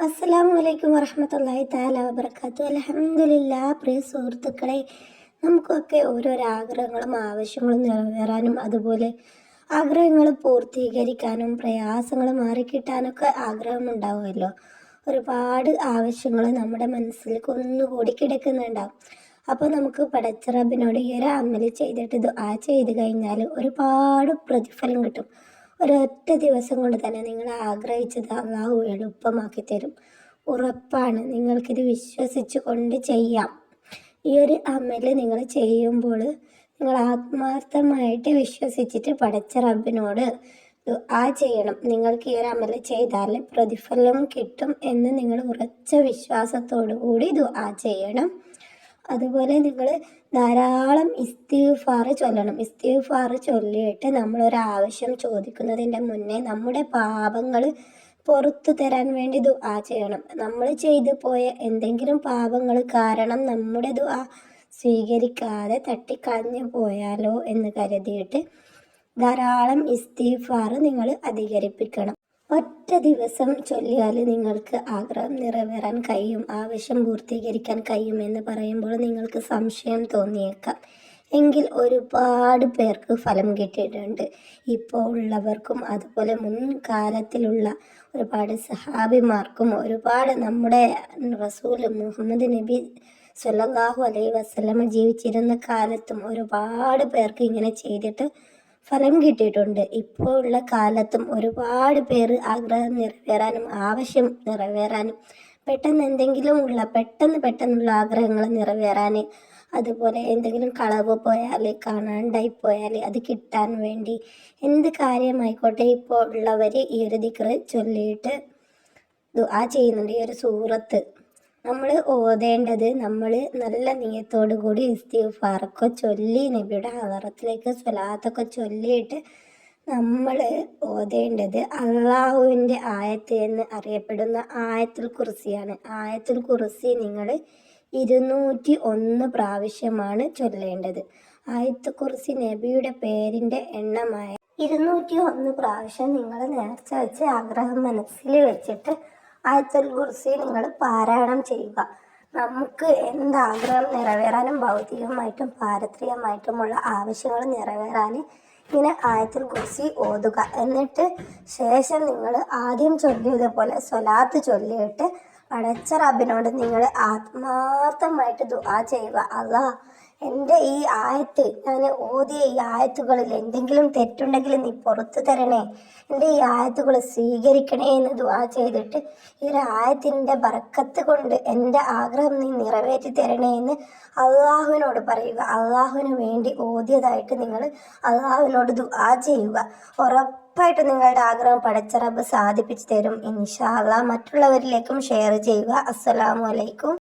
അസ്സലാമു അലൈക്കും വറഹ്മത്തുള്ളാഹി തആല വബറകാതുഹു. അൽഹംദുലില്ലാ. പ്രിയ സുഹൃത്തുക്കളെ, നമുക്കൊക്കെ ഓരോരോ ആഗ്രഹങ്ങളും ആവശ്യങ്ങളും നിറവേറാനും അതുപോലെ ആഗ്രഹങ്ങൾ പൂർത്തീകരിക്കാനും പ്രയാസങ്ങൾ മാറിക്കിട്ടാനൊക്കെ ആഗ്രഹമുണ്ടാവുമല്ലോ. ഒരുപാട് ആവശ്യങ്ങൾ നമ്മുടെ മനസ്സിൽ കുന്നുകൂടി കിടക്കുന്നുണ്ടാവും. അപ്പോൾ നമുക്ക് പടച്ച റബ്ബിനോട് ഈ ഒരു അമല് ചെയ്തിട്ട് ദുആ ചെയ്ത് കഴിഞ്ഞാൽ ഒരുപാട് പ്രതിഫലം കിട്ടും. ഒരൊറ്റ ദിവസം കൊണ്ട് തന്നെ നിങ്ങൾ ആഗ്രഹിച്ചത് അള്ളാഹു എളുപ്പമാക്കി തരും. ഉറപ്പാണ്. നിങ്ങൾക്കിത് വിശ്വസിച്ച് കൊണ്ട് ചെയ്യാം. ഈ ഒരു അമല് നിങ്ങൾ ചെയ്യുമ്പോൾ നിങ്ങൾ ആത്മാർത്ഥമായിട്ട് വിശ്വസിച്ചിട്ട് പടച്ച റബ്ബിനോട് ദുആ ചെയ്യണം. നിങ്ങൾക്ക് ഈ ഒരു അമല് ചെയ്താൽ പ്രതിഫലം കിട്ടും എന്ന് നിങ്ങൾ ഉറച്ച വിശ്വാസത്തോടു കൂടി ദുആ ചെയ്യണം. അതുപോലെ നിങ്ങൾ ധാരാളം ഇസ്തിഗ്ഫാർ ചൊല്ലണം. ഇസ്തിഗ്ഫാർ ചൊല്ലിയിട്ട് നമ്മളൊരാവശ്യം ചോദിക്കുന്നതിൻ്റെ മുന്നേ നമ്മുടെ പാപങ്ങൾ പുറത്തു തരാൻ വേണ്ടി ദുആ ചെയ്യണം. നമ്മൾ ചെയ്തു പോയ എന്തെങ്കിലും പാപങ്ങൾ കാരണം നമ്മുടെ ദുആ സ്വീകരിക്കാതെ തട്ടിക്കളഞ്ഞു പോയാലോ എന്ന് കരുതിയിട്ട് ധാരാളം ഇസ്തിഗ്ഫാർ നിങ്ങൾ അധികരിപ്പിക്കണം. ഒറ്റ ദിവസം ചൊല്ലിയാൽ നിങ്ങൾക്ക് ആഗ്രഹം നിറവേറാൻ കഴിയും, ആവശ്യം പൂർത്തീകരിക്കാൻ കഴിയും എന്ന് പറയുമ്പോൾ നിങ്ങൾക്ക് സംശയം തോന്നിയേക്കാം. എങ്കിൽ ഒരുപാട് പേർക്ക് ഫലം കിട്ടിയിട്ടുണ്ട്. ഇപ്പോൾ ഉള്ളവർക്കും അതുപോലെ മുൻകാലത്തിലുള്ള ഒരുപാട് സഹാബിമാർക്കും ഒരുപാട് നമ്മുടെ റസൂൽ മുഹമ്മദ് നബി സ്വല്ലല്ലാഹു അലൈഹി വസല്ലമ ജീവിച്ചിരുന്ന കാലത്തും ഒരുപാട് പേർക്ക് ഇങ്ങനെ ചെയ്തിട്ട് ഫലം കിട്ടിയിട്ടുണ്ട്. ഇപ്പോൾ ഉള്ള കാലത്തും ഒരുപാട് പേര് ആഗ്രഹം നിറവേറാനും ആവശ്യം നിറവേറാനും പെട്ടെന്നുള്ള ആഗ്രഹങ്ങൾ നിറവേറാൻ, അതുപോലെ എന്തെങ്കിലും കളവ് പോയാൽ കാണാണ്ടായി പോയാൽ അത് കിട്ടാൻ വേണ്ടി എന്ത് കാര്യമായിക്കോട്ടെ ഇപ്പോൾ ഉള്ളവർ ഈ ഒരു ദിക്ർ ചൊല്ലിയിട്ട് ദുആ ചെയ്യുന്നുണ്ട്. ഈ ഒരു സൂറത്ത് നമ്മൾ ഓതേണ്ടത് നമ്മൾ നല്ല നിയത്തോടു കൂടി ഇസ്തിഗ്ഫാറൊക്കെ ചൊല്ലി നബിയുടെ ഹളറത്തിലേക്ക് സ്വലാത്തൊക്കെ ചൊല്ലിയിട്ട് നമ്മൾ ഓതേണ്ടത് അള്ളാഹുവിൻ്റെ ആയത്ത് എന്ന് അറിയപ്പെടുന്ന ആയത്തുൽ കുർസിയാണ്. ആയത്തുൽ കുർസി നിങ്ങൾ 201 പ്രാവശ്യമാണ് ചൊല്ലേണ്ടത്. ആയത്തുൽ കുർസി നബിയുടെ പേരിൻ്റെ എണ്ണമായ 201 പ്രാവശ്യം നിങ്ങൾ നേർച്ച വെച്ച് ആഗ്രഹം മനസ്സിൽ വെച്ചിട്ട് ആയത്തുൽ കുർസി നിങ്ങൾ പാരായണം ചെയ്യുക. നമുക്ക് എന്താഗ്രഹം നിറവേറാനും ഭൗതികമായിട്ടും പാരത്രികമായിട്ടുമുള്ള ആവശ്യങ്ങൾ നിറവേറാൻ ഇങ്ങനെ ആയത്തുൽ കുർസി ഓതുക. എന്നിട്ട് ശേഷം നിങ്ങൾ ആദ്യം ചൊല്ലിയതുപോലെ സ്വലാത്ത് ചൊല്ലിയിട്ട് പടച്ച റബ്ബിനോട് നിങ്ങൾ ആത്മാർത്ഥമായിട്ട് ദുആ ചെയ്യുക. അല്ലാഹ്, എൻ്റെ ഈ ആയത്ത്, ഞാൻ ഓതിയ ഈ ആയത്തുകളിൽ എന്തെങ്കിലും തെറ്റുണ്ടെങ്കിൽ നീ പുറത്തു തരണേ, എൻ്റെ ഈ ആയത്തുകൾ സ്വീകരിക്കണേ എന്ന് ദുആ ചെയ്തിട്ട് ഈ ഒരു ആയത്തിൻ്റെ ബർക്കത്ത് കൊണ്ട് എൻ്റെ ആഗ്രഹം നീ നിറവേറ്റി തരണേ എന്ന് അള്ളാഹുവിനോട് പറയുക. അള്ളാഹുവിന് വേണ്ടി ഓതിയതായിട്ട് നിങ്ങൾ അള്ളാഹുവിനോട് ദുആ ചെയ്യുക. ഉറപ്പായിട്ട് നിങ്ങളുടെ ആഗ്രഹം പടച്ച റബ്ബ് സാധിപ്പിച്ചു തരും ഇൻഷാ അല്ലാഹ്. മറ്റുള്ളവരിലേക്കും ഷെയർ ചെയ്യുക. അസ്സലാമു അലൈക്കും.